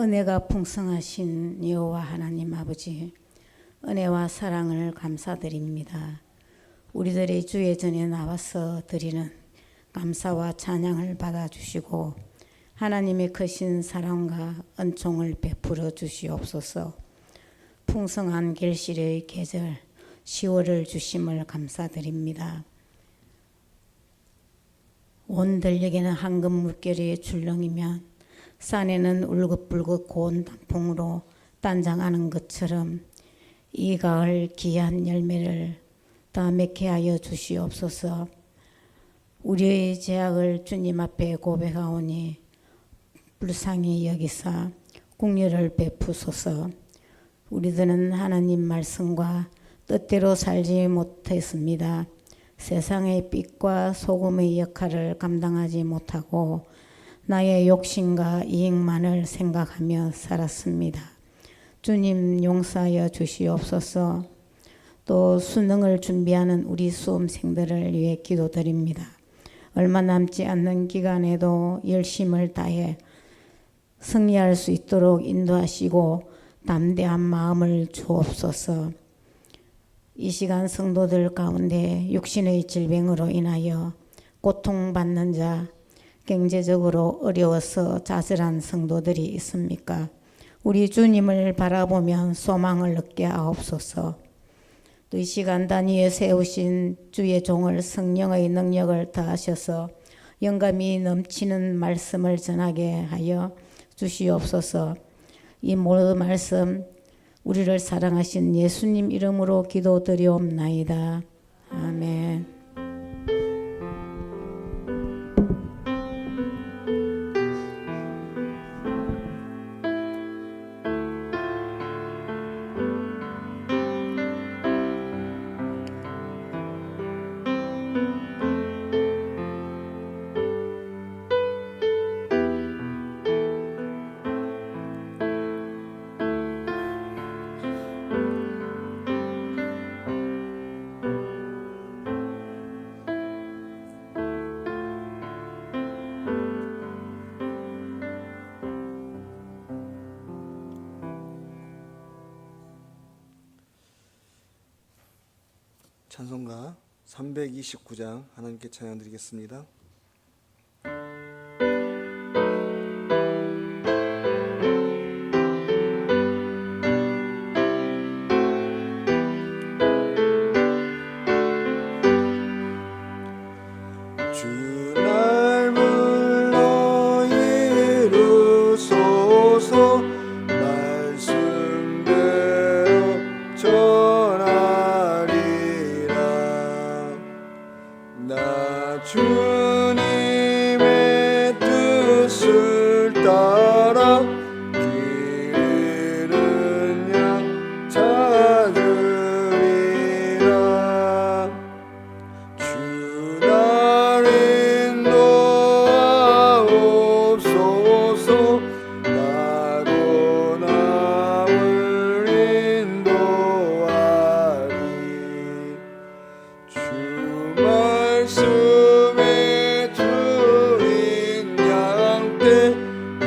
은혜가 풍성하신 여호와 하나님 아버지, 은혜와 사랑을 감사드립니다. 우리들의 주의 전에 나와서 드리는 감사와 찬양을 받아주시고 하나님의 크신 사랑과 은총을 베풀어 주시옵소서. 풍성한 결실의 계절 10월을 주심을 감사드립니다. 온 들녘에는 황금 물결의 출렁이면 산에는 울긋불긋 고운 단풍으로 단장하는 것처럼 이 가을 귀한 열매를 다 맺게 하여 주시옵소서. 우리의 죄악을 주님 앞에 고백하오니 불쌍히 여기사 긍휼을 베푸소서. 우리들은 하나님 말씀과 뜻대로 살지 못했습니다. 세상의 빛과 소금의 역할을 감당하지 못하고 나의 욕심과 이익만을 생각하며 살았습니다. 주님 용서하여 주시옵소서. 또 수능을 준비하는 우리 수험생들을 위해 기도드립니다. 얼마 남지 않는 기간에도 열심을 다해 승리할 수 있도록 인도하시고 담대한 마음을 주옵소서. 이 시간 성도들 가운데 육신의 질병으로 인하여 고통받는 자, 경제적으로 어려워서 좌절한 성도들이 있습니까? 우리 주님을 바라보면 소망을 얻게 하옵소서. 또 이 시간 단위에 세우신 주의 종을 성령의 능력을 다하셔서 영감이 넘치는 말씀을 전하게 하여 주시옵소서. 이 모든 말씀 우리를 사랑하신 예수님 이름으로 기도드리옵나이다. 아멘. 찬송가 329장 하나님께 찬양 드리겠습니다. 주 날 불러 이루소서. 말씀대로 전하리라. 나 주님의 뜻을 따라 길 잃은 양 찾으리라. 주 날 인도하옵소서. 나도 남을 인도하리. 주 말씀에 주인 양떼 다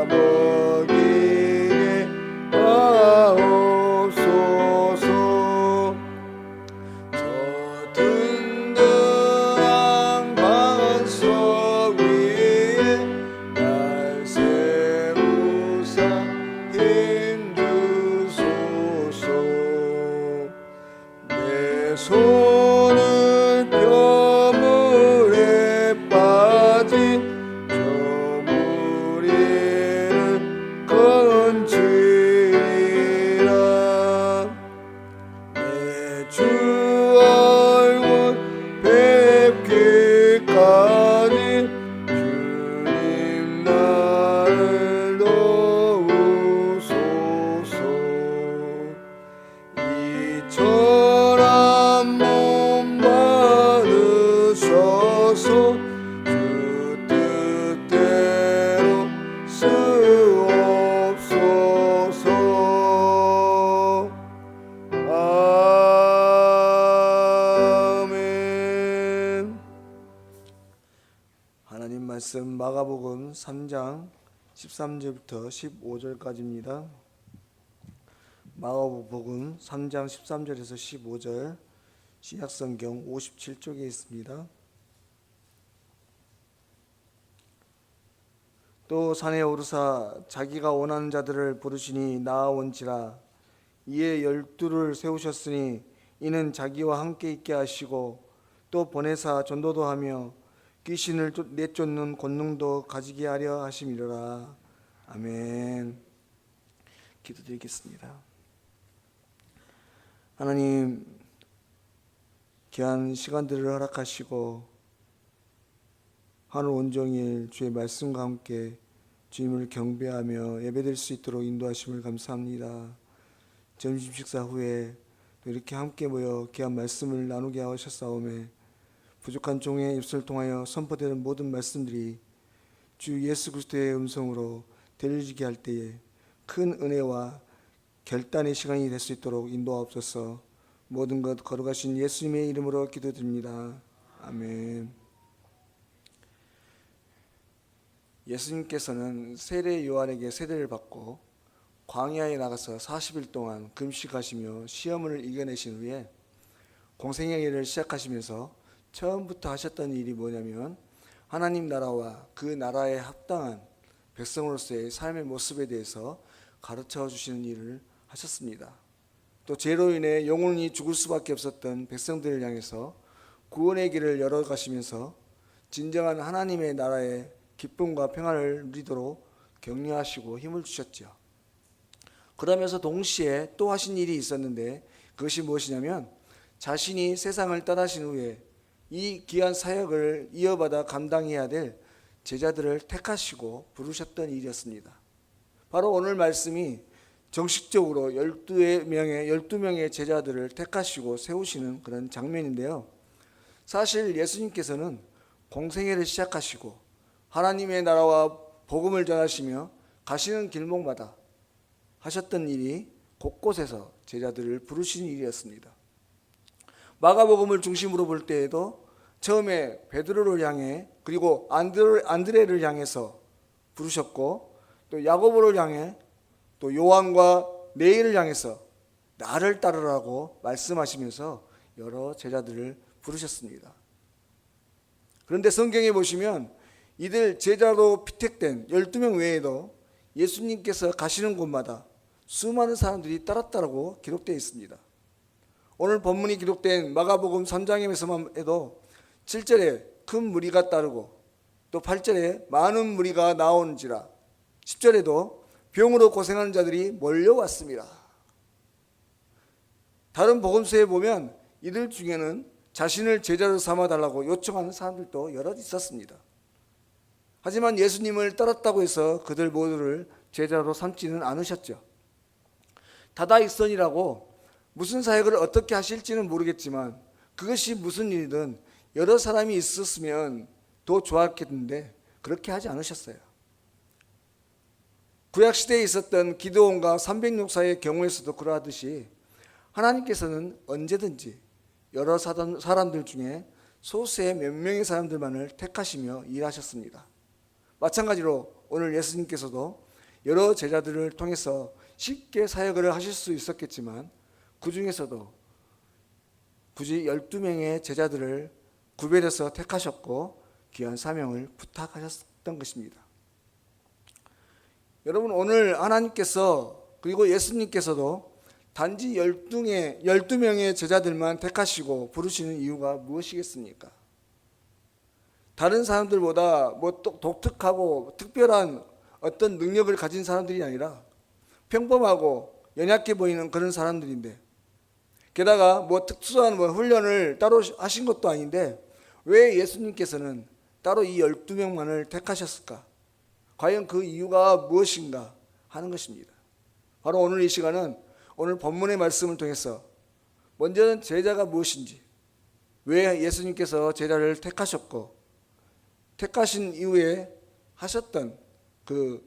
먹이게 하옵소서. 저 든든한 반석 위에 날 세우사 힘 주소서. 내 손을 벼물에 빠진 저 무리를 건지리라. 내 주 얼굴 뵙기까지 주님 나를 도우소서. 이 천한 몸 받으셔서 주 뜻대로 쓰옵소서. 아멘. 하나님 말씀 마가복음 3장 13절부터 15절까지입니다. 마가복음 3장 13절에서 15절, 신약성경 57쪽에 있습니다. 또 산에 오르사 자기가 원하는 자들을 부르시니 나아온지라. 이에 12를 세우셨으니 이는 자기와 함께 있게 하시고 또 보내사 전도도 하며 귀신을 내쫓는 권능도 가지게 하려 하심이로라. 아멘. 기도드리겠습니다. 하나님, 귀한 시간들을 허락하시고 하늘 온종일 주의 말씀과 함께 주님을 경배하며 예배드릴 수 있도록 인도하심을 감사합니다. 점심 식사 후에 또 이렇게 함께 모여 귀한 말씀을 나누게 하셨사오매 부족한 종의 입술을 통하여 선포되는 모든 말씀들이 주 예수 그리스도의 음성으로 들려지게 할 때에 큰 은혜와 결단의 시간이 될 수 있도록 인도하옵소서. 모든 것 거룩하신 예수님의 이름으로 기도드립니다. 아멘. 예수님께서는 세례 요한에게 세례를 받고 광야에 나가서 40일 동안 금식하시며 시험을 이겨내신 후에 공생의 일을 시작하시면서 처음부터 하셨던 일이 뭐냐면 하나님 나라와 그 나라에 합당한 백성으로서의 삶의 모습에 대해서 가르쳐 주시는 일을 하셨습니다. 또 죄로 인해 영원히 죽을 수밖에 없었던 백성들을 향해서 구원의 길을 열어가시면서 진정한 하나님의 나라의 기쁨과 평안을 누리도록 격려하시고 힘을 주셨죠. 그러면서 동시에 또 하신 일이 있었는데 그것이 무엇이냐면 자신이 세상을 떠나신 후에 이 귀한 사역을 이어받아 감당해야 될 제자들을 택하시고 부르셨던 일이었습니다. 바로 오늘 말씀이 정식적으로 12명의 제자들을 택하시고 세우시는 그런 장면인데요. 사실 예수님께서는 공생애를 시작하시고 하나님의 나라와 복음을 전하시며 가시는 길목마다 하셨던 일이 곳곳에서 제자들을 부르시는 일이었습니다. 마가복음을 중심으로 볼 때에도 처음에 베드로를 향해 그리고 안드레를 향해서 부르셨고 또 야고보를 향해 또 요한과 네일을 향해서 나를 따르라고 말씀하시면서 여러 제자들을 부르셨습니다. 그런데 성경에 보시면 이들 제자로 피택된 12명 외에도 예수님께서 가시는 곳마다 수많은 사람들이 따랐다고 기록되어 있습니다. 오늘 본문이 기록된 마가복음 3장에서만 해도 7절에 큰 무리가 따르고 또 8절에 많은 무리가 나오는지라 10절에도 병으로 고생하는 자들이 몰려왔습니다. 다른 복음서에 보면 이들 중에는 자신을 제자로 삼아달라고 요청하는 사람들도 여럿 있었습니다. 하지만 예수님을 따랐다고 해서 그들 모두를 제자로 삼지는 않으셨죠. 다다익선이라고 무슨 사역을 어떻게 하실지는 모르겠지만 그것이 무슨 일이든 여러 사람이 있었으면 더 좋았겠는데 그렇게 하지 않으셨어요. 구약시대에 있었던 기드온과 306사의 경우에서도 그러하듯이 하나님께서는 언제든지 여러 사람들 중에 소수의 몇 명의 사람들만을 택하시며 일하셨습니다. 마찬가지로 오늘 예수님께서도 여러 제자들을 통해서 쉽게 사역을 하실 수 있었겠지만 그 중에서도 굳이 12명의 제자들을 구별해서 택하셨고 귀한 사명을 부탁하셨던 것입니다. 여러분, 오늘 하나님께서 그리고 예수님께서도 단지 12명의 제자들만 택하시고 부르시는 이유가 무엇이겠습니까? 다른 사람들보다 뭐 독특하고 특별한 어떤 능력을 가진 사람들이 아니라 평범하고 연약해 보이는 그런 사람들인데 게다가 뭐 특수한 훈련을 따로 하신 것도 아닌데 왜 예수님께서는 따로 이 12명만을 택하셨을까? 과연 그 이유가 무엇인가 하는 것입니다. 바로 오늘 이 시간은 오늘 본문의 말씀을 통해서 먼저는 제자가 무엇인지, 왜 예수님께서 제자를 택하셨고 택하신 이후에 하셨던 그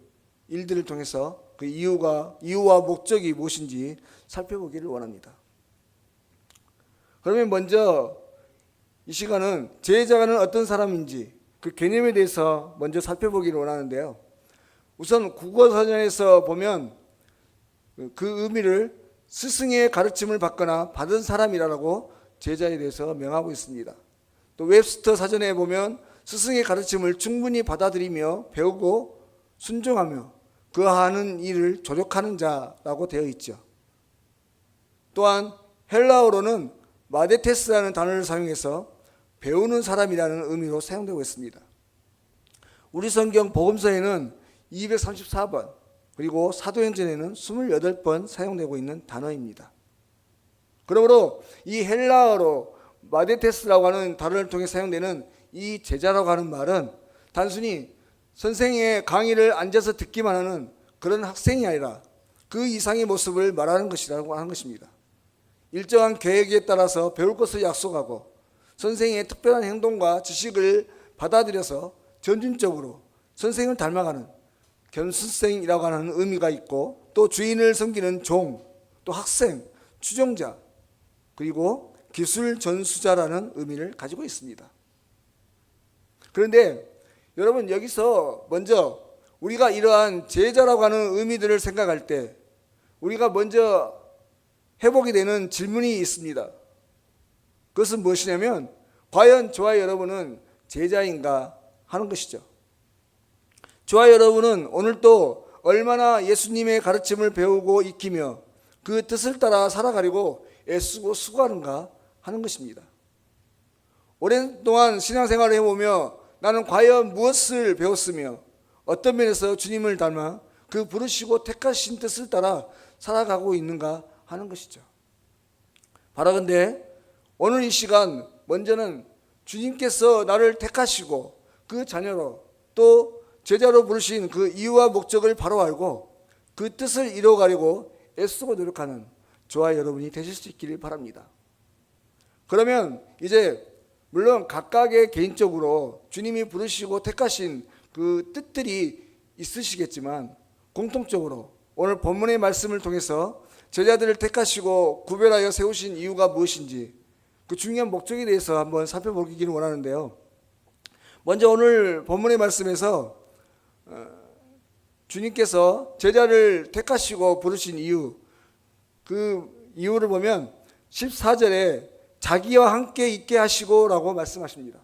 일들을 통해서 그 이유와 목적이 무엇인지 살펴보기를 원합니다. 그러면 먼저 이 시간은 제자는 어떤 사람인지 그 개념에 대해서 먼저 살펴보기를 원하는데요. 우선 국어사전에서 보면 그 의미를 스승의 가르침을 받거나 받은 사람이라고 제자에 대해서 명하고 있습니다. 또 웹스터 사전에 보면 스승의 가르침을 충분히 받아들이며 배우고 순종하며 그 하는 일을 조력하는 자라고 되어 있죠. 또한 헬라어로는 마데테스라는 단어를 사용해서 배우는 사람이라는 의미로 사용되고 있습니다. 우리 성경 복음서에는 234번 그리고 사도행전에는 28번 사용되고 있는 단어입니다. 그러므로 이 헬라어로 마데테스라고 하는 단어를 통해 사용되는 이 제자라고 하는 말은 단순히 선생의 강의를 앉아서 듣기만 하는 그런 학생이 아니라 그 이상의 모습을 말하는 것이라고 하는 것입니다. 일정한 계획에 따라서 배울 것을 약속하고 선생의 특별한 행동과 지식을 받아들여서 점진적으로 선생을 닮아가는 견습생이라고 하는 의미가 있고, 또 주인을 섬기는 종, 또 학생, 추종자, 그리고 기술 전수자라는 의미를 가지고 있습니다. 그런데 여러분, 여기서 먼저 우리가 이러한 제자라고 하는 의미들을 생각할 때 우리가 먼저 해보게 되는 질문이 있습니다. 그것은 무엇이냐면, 과연 저와 여러분은 제자인가 하는 것이죠. 저와 여러분은 오늘도 얼마나 예수님의 가르침을 배우고 익히며 그 뜻을 따라 살아가려고 애쓰고 수고하는가 하는 것입니다. 오랜 동안 신앙생활을 해보며 나는 과연 무엇을 배웠으며 어떤 면에서 주님을 닮아 그 부르시고 택하신 뜻을 따라 살아가고 있는가 하는 것이죠. 바라건대 오늘 이 시간 먼저는 주님께서 나를 택하시고 그 자녀로 또 제자로 부르신 그 이유와 목적을 바로 알고 그 뜻을 이루어가려고 애쓰고 노력하는 저와 여러분이 되실 수 있기를 바랍니다. 그러면 이제 물론 각각의 개인적으로 주님이 부르시고 택하신 그 뜻들이 있으시겠지만, 공통적으로 오늘 본문의 말씀을 통해서 제자들을 택하시고 구별하여 세우신 이유가 무엇인지 그 중요한 목적에 대해서 한번 살펴보기를 원하는데요. 먼저 오늘 본문의 말씀에서 주님께서 제자를 택하시고 부르신 이유, 그 이유를 보면 14절에 자기와 함께 있게 하시고 라고 말씀하십니다.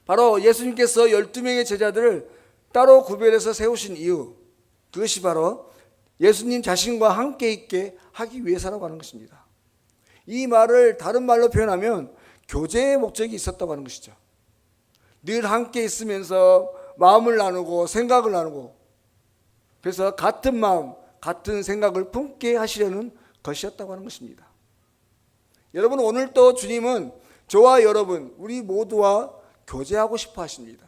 바로 예수님께서 12명의 제자들을 따로 구별해서 세우신 이유, 그것이 바로 예수님 자신과 함께 있게 하기 위해서라고 하는 것입니다. 이 말을 다른 말로 표현하면 교제의 목적이 있었다고 하는 것이죠. 늘 함께 있으면서 마음을 나누고 생각을 나누고, 그래서 같은 마음, 같은 생각을 품게 하시려는 것이었다고 하는 것입니다. 여러분, 오늘도 주님은 저와 여러분, 우리 모두와 교제하고 싶어 하십니다.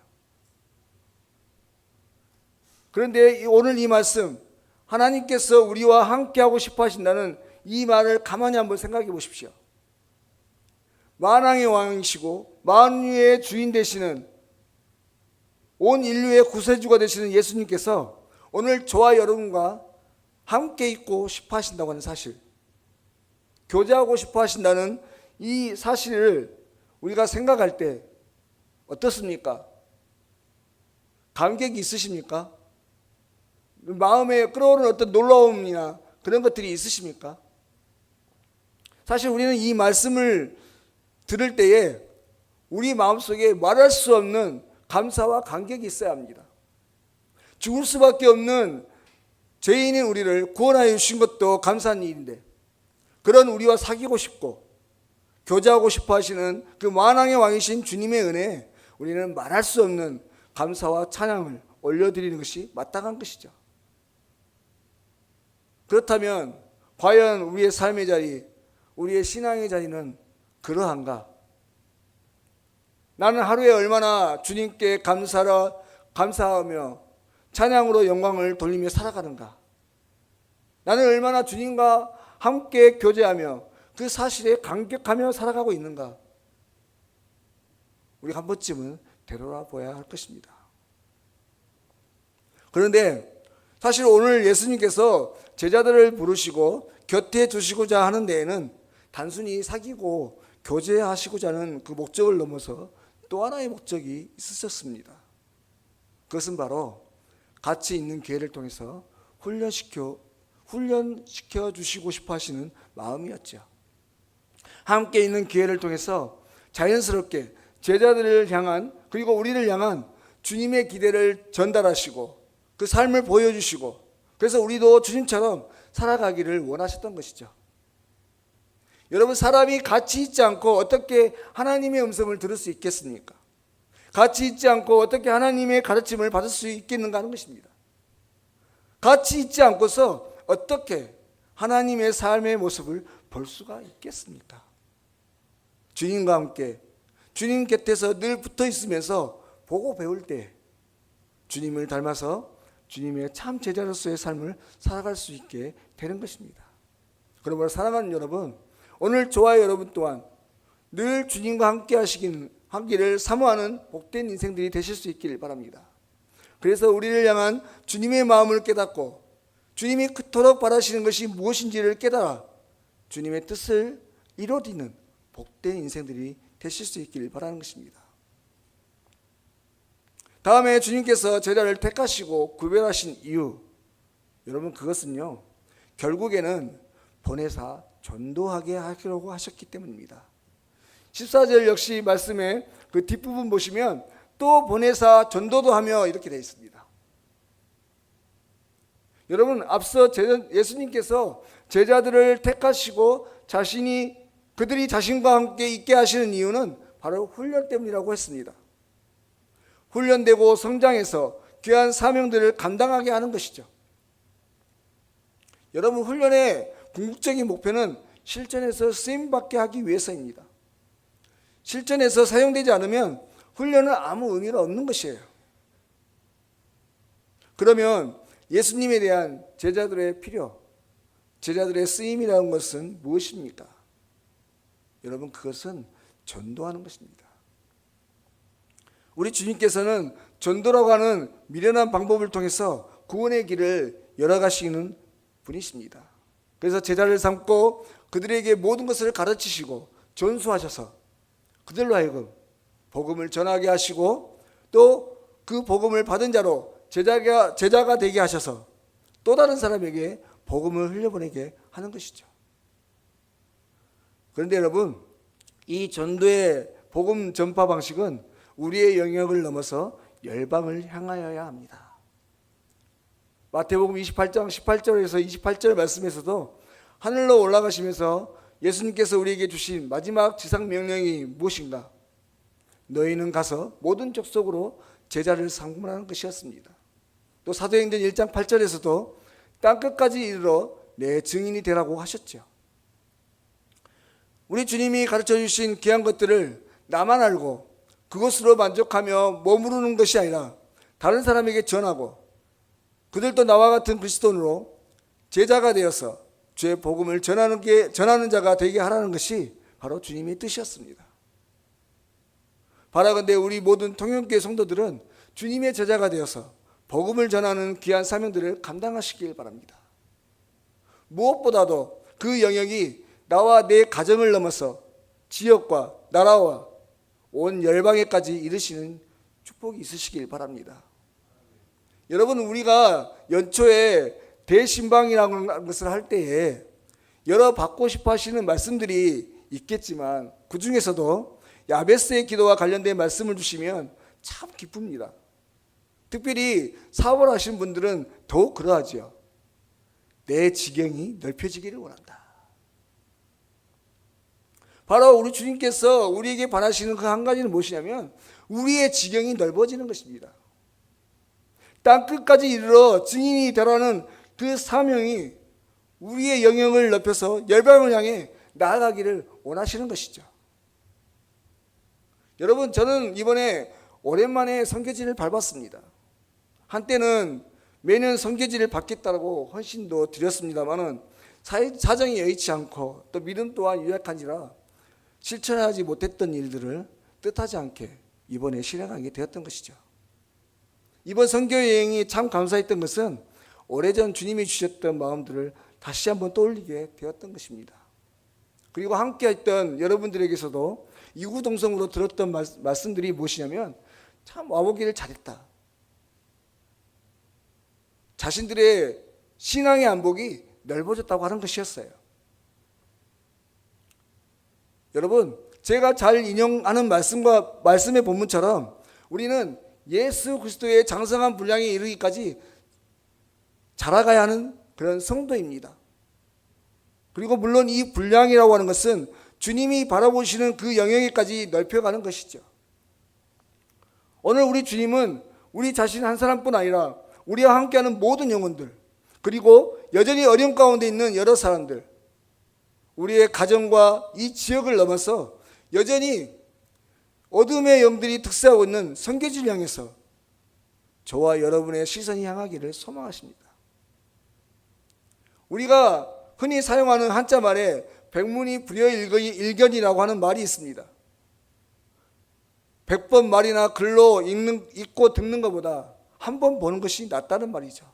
그런데 오늘 이 말씀, 하나님께서 우리와 함께하고 싶어 하신다는 이 말을 가만히 한번 생각해 보십시오. 만왕의 왕이시고 만유의 주인 되시는, 온 인류의 구세주가 되시는 예수님께서 오늘 저와 여러분과 함께 있고 싶어 하신다고 하는 사실, 교제하고 싶어 하신다는 이 사실을 우리가 생각할 때 어떻습니까? 감격이 있으십니까? 마음에 끌어오르는 어떤 놀라움이나 그런 것들이 있으십니까? 사실 우리는 이 말씀을 들을 때에 우리 마음속에 말할 수 없는 감사와 감격이 있어야 합니다. 죽을 수밖에 없는 죄인인 우리를 구원하여 주신 것도 감사한 일인데, 그런 우리와 사귀고 싶고 교제하고 싶어 하시는 그 만왕의 왕이신 주님의 은혜에 우리는 말할 수 없는 감사와 찬양을 올려드리는 것이 마땅한 것이죠. 그렇다면 과연 우리의 삶의 자리, 우리의 신앙의 자리는 그러한가? 나는 하루에 얼마나 주님께 감사하며 찬양으로 영광을 돌리며 살아가는가? 나는 얼마나 주님과 함께 교제하며 그 사실에 감격하며 살아가고 있는가? 우리 한 번쯤은 되돌아봐야 할 것입니다. 그런데 사실 오늘 예수님께서 제자들을 부르시고 곁에 두시고자 하는 데에는 단순히 사귀고 교제하시고자 하는 그 목적을 넘어서 또 하나의 목적이 있으셨습니다. 그것은 바로 같이 있는 기회를 통해서 훈련시켜 주시고 싶어 하시는 마음이었죠. 함께 있는 기회를 통해서 자연스럽게 제자들을 향한, 그리고 우리를 향한 주님의 기대를 전달하시고 그 삶을 보여주시고, 그래서 우리도 주님처럼 살아가기를 원하셨던 것이죠. 여러분, 사람이 같이 있지 않고 어떻게 하나님의 음성을 들을 수 있겠습니까? 같이 있지 않고 어떻게 하나님의 가르침을 받을 수 있겠는가 하는 것입니다. 같이 있지 않고서 어떻게 하나님의 삶의 모습을 볼 수가 있겠습니까? 주님과 함께 주님 곁에서 늘 붙어 있으면서 보고 배울 때 주님을 닮아서 주님의 참 제자로서의 삶을 살아갈 수 있게 되는 것입니다. 그러므로 사랑하는 여러분, 오늘 저와 여러분 또한 늘 주님과 함께 하기를 사모하는 복된 인생들이 되실 수 있기를 바랍니다. 그래서 우리를 향한 주님의 마음을 깨닫고 주님이 그토록 바라시는 것이 무엇인지를 깨달아 주님의 뜻을 이루어지는 복된 인생들이 되실 수 있기를 바라는 것입니다. 다음에 주님께서 제자를 택하시고 구별하신 이유, 여러분 그것은요, 결국에는 보내사 전도하게 하려고 하셨기 때문입니다. 14절 역시 말씀의 그 뒷부분 보시면 또 보내사 전도도 하며 이렇게 되어 있습니다. 여러분, 앞서 예수님께서 제자들을 택하시고 그들이 자신과 함께 있게 하시는 이유는 바로 훈련 때문이라고 했습니다. 훈련되고 성장해서 귀한 사명들을 감당하게 하는 것이죠. 여러분, 훈련의 궁극적인 목표는 실전에서 쓰임받게 하기 위해서입니다. 실전에서 사용되지 않으면 훈련은 아무 의미가 없는 것이에요. 그러면 예수님에 대한 제자들의 필요, 제자들의 쓰임이라는 것은 무엇입니까? 여러분, 그것은 전도하는 것입니다. 우리 주님께서는 전도라고 하는 미련한 방법을 통해서 구원의 길을 열어가시는 분이십니다. 그래서 제자를 삼고 그들에게 모든 것을 가르치시고 전수하셔서 그들로 하여금 복음을 전하게 하시고 또 그 복음을 받은 자로 제자가 되게 하셔서 또 다른 사람에게 복음을 흘려보내게 하는 것이죠. 그런데 여러분, 이 전도의 복음 전파 방식은 우리의 영역을 넘어서 열방을 향하여야 합니다. 마태복음 28장 18절에서 28절 말씀에서도 하늘로 올라가시면서 예수님께서 우리에게 주신 마지막 지상 명령이 무엇인가? 너희는 가서 모든 족속으로 제자를 삼으라는 것이었습니다. 또 사도행전 1장 8절에서도 땅끝까지 이르러 내 증인이 되라고 하셨죠. 우리 주님이 가르쳐 주신 귀한 것들을 나만 알고 그것으로 만족하며 머무르는 것이 아니라 다른 사람에게 전하고 그들도 나와 같은 그리스도인으로 제자가 되어서 주의 복음을 전하는 자가 되게 하라는 것이 바로 주님의 뜻이었습니다. 바라건대 우리 모든 통영교회 성도들은 주님의 제자가 되어서 복음을 전하는 귀한 사명들을 감당하시길 바랍니다. 무엇보다도 그 영역이 나와 내 가정을 넘어서 지역과 나라와 온 열방에까지 이르시는 축복이 있으시길 바랍니다. 여러분, 우리가 연초에 대신방이라는 것을 할 때에 여러 받고 싶어 하시는 말씀들이 있겠지만 그 중에서도 야베스의 기도와 관련된 말씀을 주시면 참 기쁩니다. 특별히 사업을 하시는 분들은 더욱 그러하지요. 내 지경이 넓혀지기를 원한다. 바로 우리 주님께서 우리에게 바라시는 그 한 가지는 무엇이냐면 우리의 지경이 넓어지는 것입니다. 땅끝까지 이르러 증인이 되라는 그 사명이 우리의 영역을 넓혀서 열방을 향해 나아가기를 원하시는 것이죠. 여러분, 저는 이번에 오랜만에 선교지를 밟았습니다. 한때는 매년 선교지를 받겠다고 헌신도 드렸습니다만은 사정이 여의치 않고 또 믿음 또한 유약한지라 실천하지 못했던 일들을 뜻하지 않게 이번에 실행하게 되었던 것이죠. 이번 선교 여행이 참 감사했던 것은 오래전 주님이 주셨던 마음들을 다시 한번 떠올리게 되었던 것입니다. 그리고 함께 했던 여러분들에게서도 이구동성으로 들었던 말씀들이 무엇이냐면 참 와보기를 잘했다. 자신들의 신앙의 안목이 넓어졌다고 하는 것이었어요. 여러분, 제가 잘 인용하는 말씀의 본문처럼 우리는 예수 그리스도의 장성한 분량에 이르기까지 자라가야 하는 그런 성도입니다. 그리고 물론 이 분량이라고 하는 것은 주님이 바라보시는 그 영역에까지 넓혀가는 것이죠. 오늘 우리 주님은 우리 자신 한 사람뿐 아니라 우리와 함께하는 모든 영혼들, 그리고 여전히 어려움 가운데 있는 여러 사람들, 우리의 가정과 이 지역을 넘어서 여전히 어둠의 영들이 특세하고 있는 선교지를 향해서 저와 여러분의 시선이 향하기를 소망하십니다. 우리가 흔히 사용하는 한자말에 백문이 불여일견이라고 하는 말이 있습니다. 100번 말이나 글로 읽고 듣는 것보다 한 번 보는 것이 낫다는 말이죠.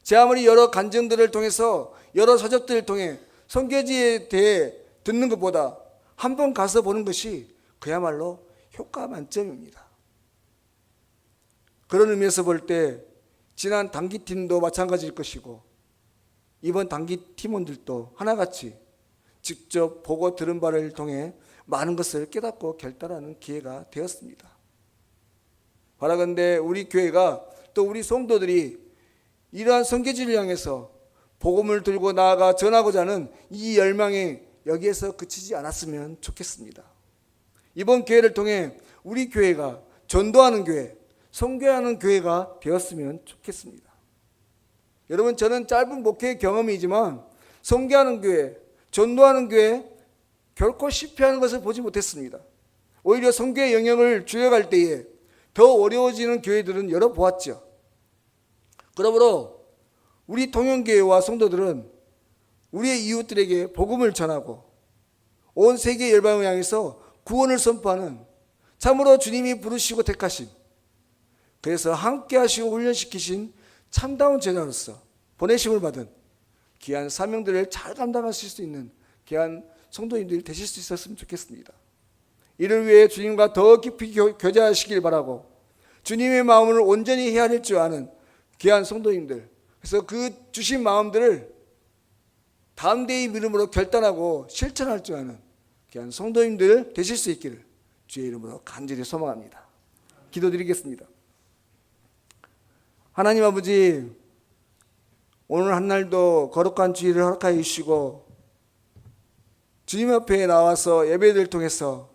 제 아무리 여러 간증들을 통해서 여러 서적들을 통해 선교지에 대해 듣는 것보다 한 번 가서 보는 것이 그야말로 효과 만점입니다. 그런 의미에서 볼 때 지난 단기팀도 마찬가지일 것이고 이번 단기 팀원들도 하나같이 직접 보고 들은 바를 통해 많은 것을 깨닫고 결단하는 기회가 되었습니다. 바라건대 우리 교회가 또 우리 성도들이 이러한 선교지를 향해서 복음을 들고 나아가 전하고자 하는 이 열망이 여기에서 그치지 않았으면 좋겠습니다. 이번 기회를 통해 우리 교회가 전도하는 교회, 선교하는 교회가 되었으면 좋겠습니다. 여러분, 저는 짧은 목회 경험이지만 선교하는 교회, 전도하는 교회 결코 실패하는 것을 보지 못했습니다. 오히려 선교의 영역을 줄여갈 때에 더 어려워지는 교회들은 열어보았죠. 그러므로 우리 통영교회와 성도들은 우리의 이웃들에게 복음을 전하고 온 세계 열방을 향해서 구원을 선포하는 참으로 주님이 부르시고 택하신, 그래서 함께 하시고 훈련시키신 참다운 제자로서 보내심을 받은 귀한 사명들을 잘 감당하실 수 있는 귀한 성도님들이 되실 수 있었으면 좋겠습니다. 이를 위해 주님과 더 깊이 교제하시길 바라고 주님의 마음을 온전히 헤아릴 줄 아는 귀한 성도님들, 그래서 그 주신 마음들을 담대히 믿음으로 결단하고 실천할 줄 아는 귀한 성도님들 되실 수 있기를 주의 이름으로 간절히 소망합니다. 기도드리겠습니다. 하나님 아버지, 오늘 한날도 거룩한 주일을 허락하여 주시고 주님 앞에 나와서 예배를 통해서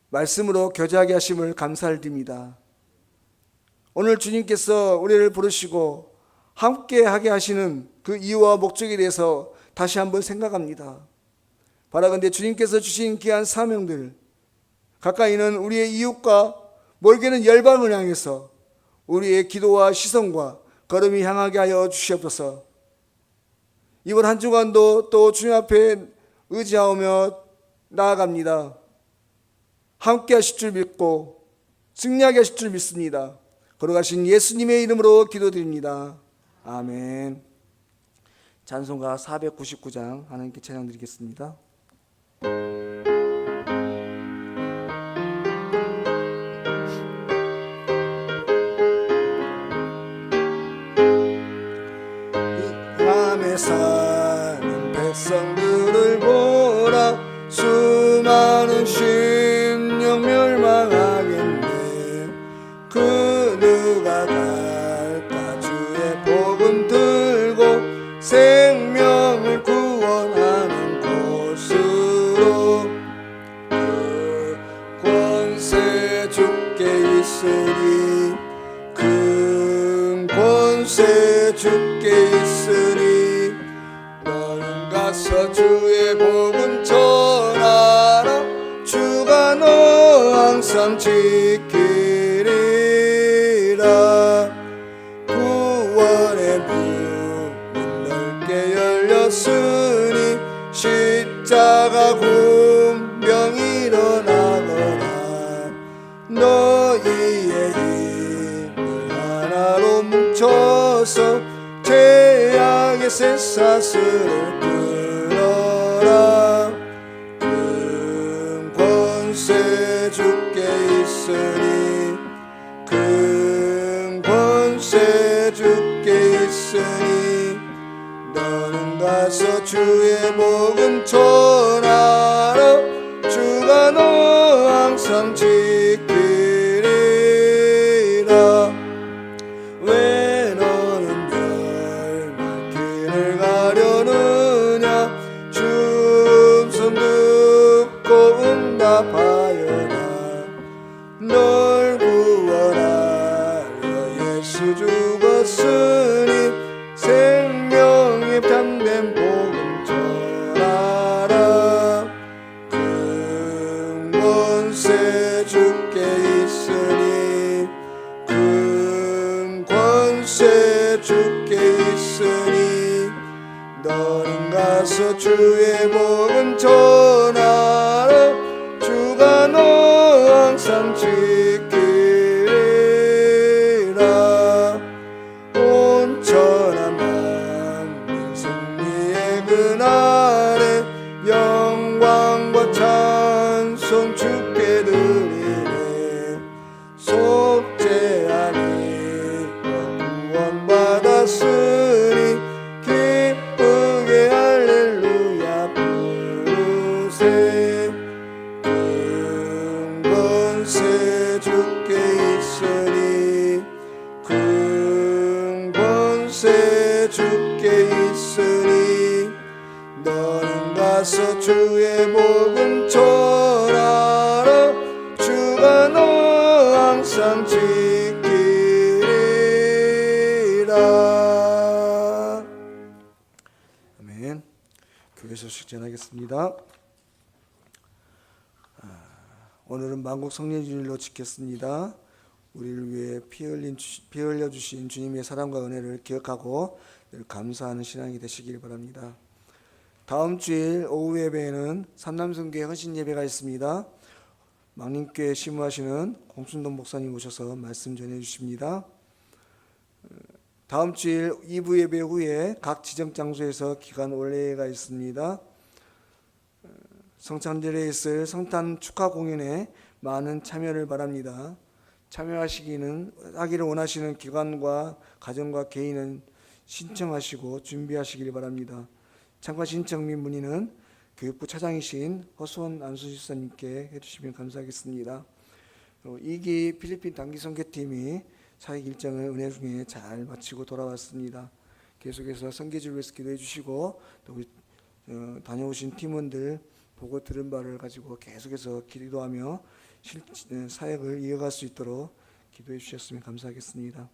말씀으로 교제하게 하심을 감사를 드립니다. 오늘 주님께서 우리를 부르시고 함께 하게 하시는 그 이유와 목적에 대해서 다시 한번 생각합니다. 바라건대 주님께서 주신 귀한 사명들, 가까이는 우리의 이웃과 멀게는 열방을 향해서 우리의 기도와 시선과 걸음이 향하게 하여 주시옵소서. 이번 한 주간도 또 주님 앞에 의지하며 나아갑니다. 함께 하실 줄 믿고 승리하게 하실 줄 믿습니다. 걸어가신 예수님의 이름으로 기도드립니다. 아멘. 찬송가 499장 하나님께 찬양 드리겠습니다. 밤에 사는 백성들을 보라, 수많은 심령 멸망하겠네. 그 누가 갈까 주의 복음 들고 생명을 구원하는 곳으로. 그 권세 주께 있으니, 큰 권세 주께 있으니, 너는 가서 주의 복음 전하라. 주가 너 항상 지키리라. 구원의 문은 넓게 열렸으니 십자가 군병 일어나거라. 너희의 힘을 하나로 뭉쳐서 죄악의 쇠사슬을 끊어라. 큰 권세 주께 있으니, 큰 권세 있으니 너는 가서 주의 복음 전하라. 주가 너 항상 지키리라. 왜 너는 멸망길을 가려느냐. 주 음성 듣고 응답하여라. 널 구원하려 예수 죽었으니 생명의 참된 복음 전하라. 큰 권세 주께 있으니 큰 권세 주께 있으니 너는 가서 주의 복음 전하라. 주가 너 항상 지키리라. 온천한 만민 승리의 그날에 영광과 찬송 주께 드리네. 속죄하니 구원받았으니 기쁘게 할렐루야 부르세. 큰 권세 주께 있으니 큰 권세 주께 있으니 너는 가서 주의 복음 전하라. 주가 너 항상 지키리라. 아멘. 교회 소식 전하겠습니다. 오늘은 만국 성례주일로 지켰습니다. 우리를 위해 피 흘려 주신 주님의 사랑과 은혜를 기억하고 늘 감사하는 신앙이 되시길 바랍니다. 다음 주일 오후 예배에는 삼남성교회 헌신 예배가 있습니다. 망림교회 심무하시는 공순동 목사님 오셔서 말씀 전해 주십니다. 다음 주일 2부 예배 후에 각 지정 장소에서 기간 올레가 있습니다. 성탄절에 있을 성탄 축하 공연에 많은 참여를 바랍니다. 참여하기를 원하시는 기관과 가정과 개인은 신청하시고 준비하시길 바랍니다. 참가 신청 및 문의는 교육부 차장이신 허수원 안수집사님께 해주시면 감사하겠습니다. 2기 필리핀 단기 선교팀이 사역 일정을 은혜 중에 잘 마치고 돌아왔습니다. 계속해서 선교지를 위해서 기도해 주시고 또 우리 다녀오신 팀원들 보고 들은 바를 가지고 계속해서 기도하며 사역을 이어갈 수 있도록 기도해 주셨으면 감사하겠습니다.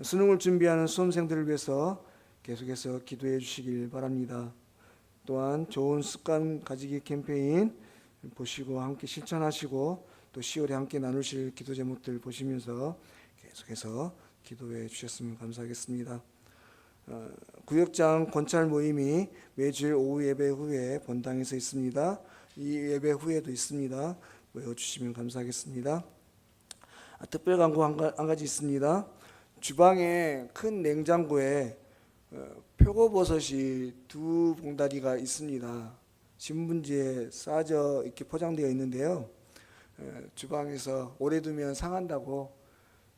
수능을 준비하는 수험생들을 위해서 계속해서 기도해 주시길 바랍니다. 또한 좋은 습관 가지기 캠페인 보시고 함께 실천하시고 또 10월에 함께 나누실 기도 제목들 보시면서 계속해서 기도해 주셨으면 감사하겠습니다. 구역장 권찰 모임이 매주일 오후 예배 후에 본당에서 있습니다. 이 예배 후에도 있습니다. 모여주시면 감사하겠습니다. 특별 광고 한 가지 있습니다. 주방에 큰 냉장고에 표고버섯이 2봉다리가 있습니다. 신문지에 싸져 이렇게 포장되어 있는데요. 주방에서 오래 두면 상한다고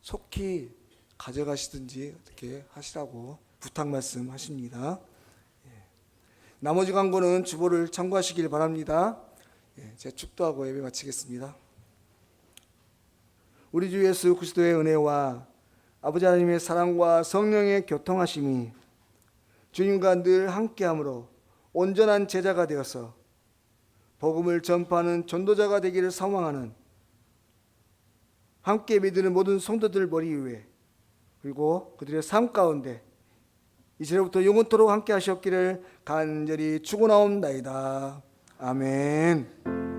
속히 가져가시든지 어떻게 하시라고 부탁 말씀하십니다. 나머지 광고는 주보를 참고하시길 바랍니다. 제가 축도하고 예배 마치겠습니다. 우리 주 예수 그리스도의 은혜와 아버지 하나님의 사랑과 성령의 교통하심이 주님과 늘 함께함으로 온전한 제자가 되어서 복음을 전파하는 전도자가 되기를 소망하는 함께 믿는 모든 성도들 머리 위에 그리고 그들의 삶 가운데 이제부터 영원토록 함께 하시옵기를 간절히 축원하옵나이다. 아멘.